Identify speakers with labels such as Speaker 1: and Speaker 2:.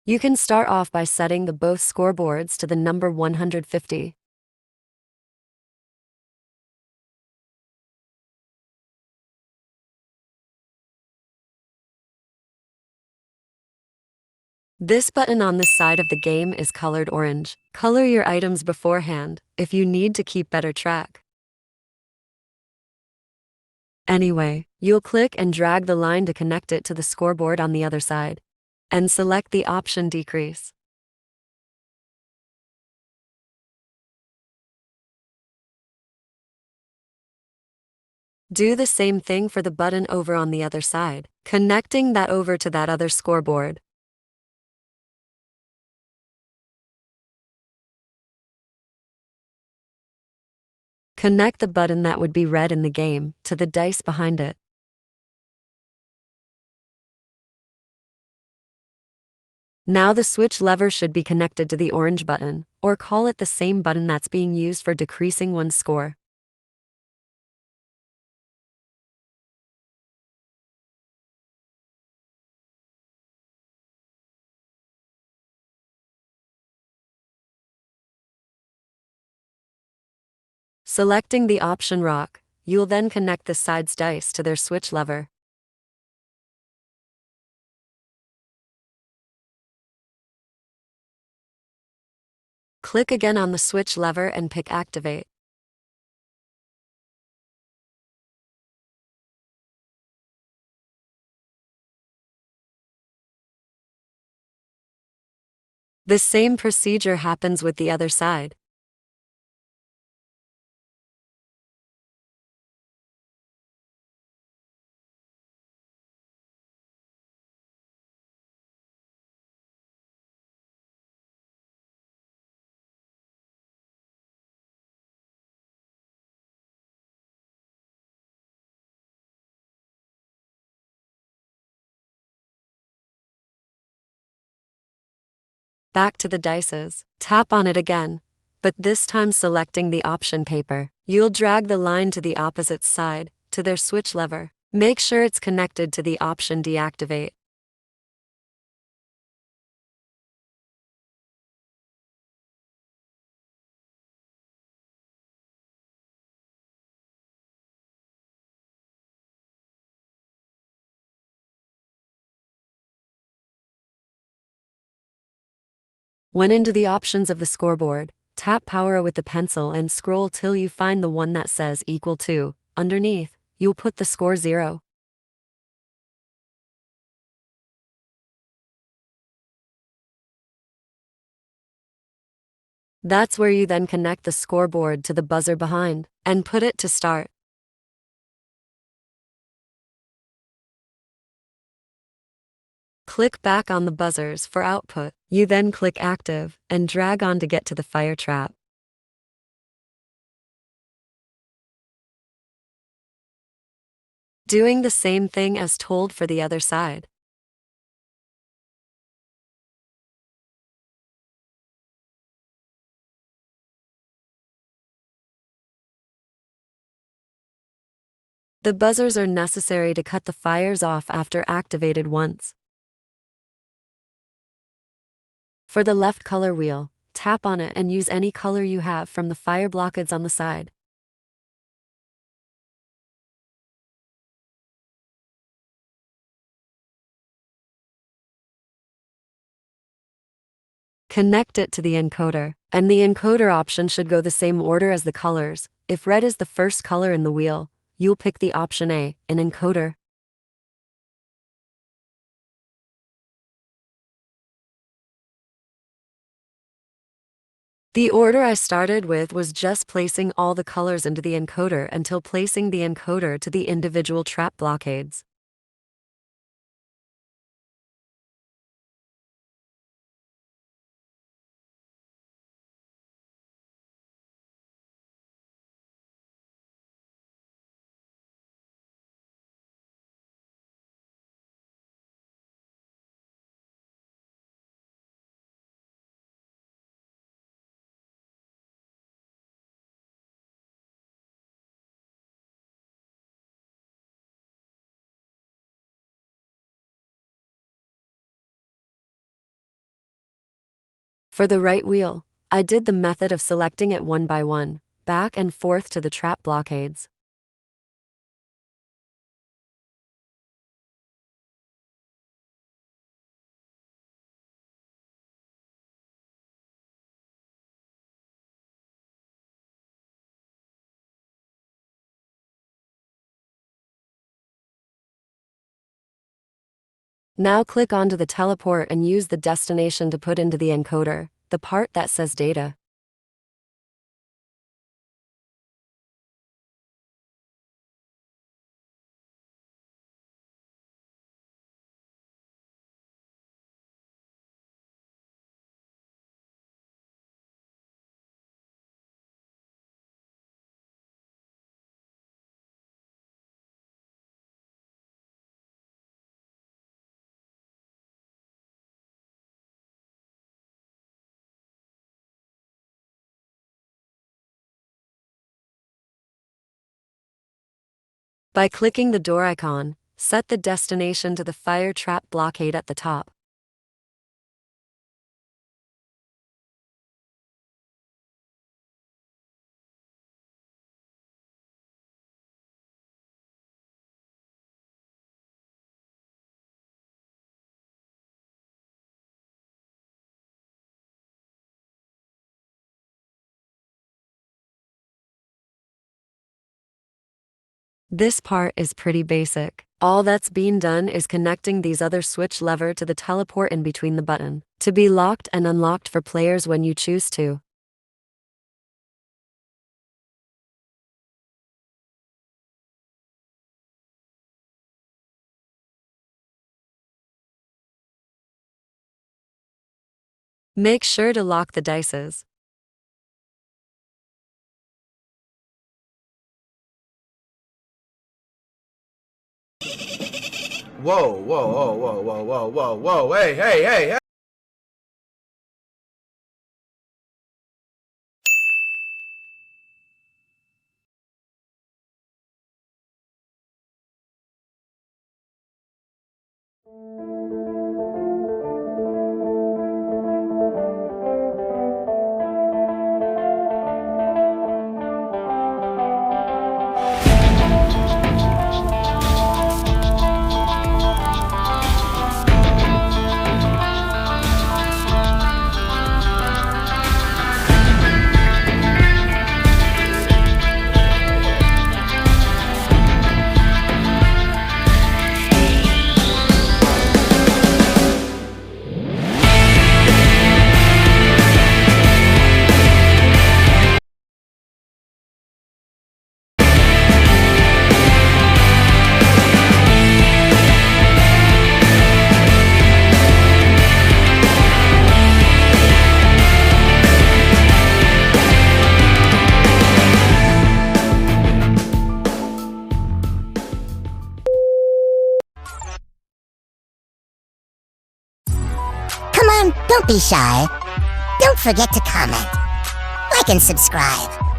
Speaker 1: You can start off by setting the both scoreboards to the number 150. This button on the side of the game is colored orange. Color your items beforehand if you need to keep better track. Anyway, you'll click and drag the line to connect it to the scoreboard on the other side, and select the option decrease. Do the same thing for the button over on the other side, connecting that over to that other scoreboard. Connect the button that would be red in the game to the dice behind it. Now the switch lever should be connected to the orange button, or call it the same button that's being used for decreasing one's score. Selecting the option rock, you'll then connect the side's dice to their switch lever. Click again on the switch lever and pick Activate. The same procedure happens with the other side. Back to the dices. Tap on it again, but this time selecting the option paper. You'll drag the line to the opposite side, to their switch lever. Make sure it's connected to the option Deactivate. When into the options of the scoreboard, tap power with the pencil and scroll till you find the one that says equal to. Underneath, you'll put the score 0. That's where you then connect the scoreboard to the buzzer behind, and put it to start. Click back on the buzzers for output. You then click Active, and drag on to get to the fire trap. Doing the same thing as told for the other side. The buzzers are necessary to cut the fires off after activated once. For the left color wheel, tap on it and use any color you have from the fire blockades on the side. Connect it to the encoder, and the encoder option should go the same order as the colors. If red is the first color in the wheel, you'll pick the option A, an encoder. The order I started with was just placing all the colors into the encoder until placing the encoder to the individual trap blockades. For the right wheel, I did the method of selecting it one by one, back and forth to the trap blockades. Now click onto the teleport and use the destination to put into the encoder, the part that says data. By clicking the door icon, set the destination to the fire trap blockade at the top. This part is pretty basic. All that's being done is connecting these other switch lever to the teleport in between the button, to be locked and unlocked for players when you choose to. Make sure to lock the dices.
Speaker 2: Whoa, whoa, whoa, whoa, whoa, whoa, whoa, whoa, hey, hey, hey, hey!
Speaker 3: Come on, don't be shy. Don't forget to comment, like and subscribe.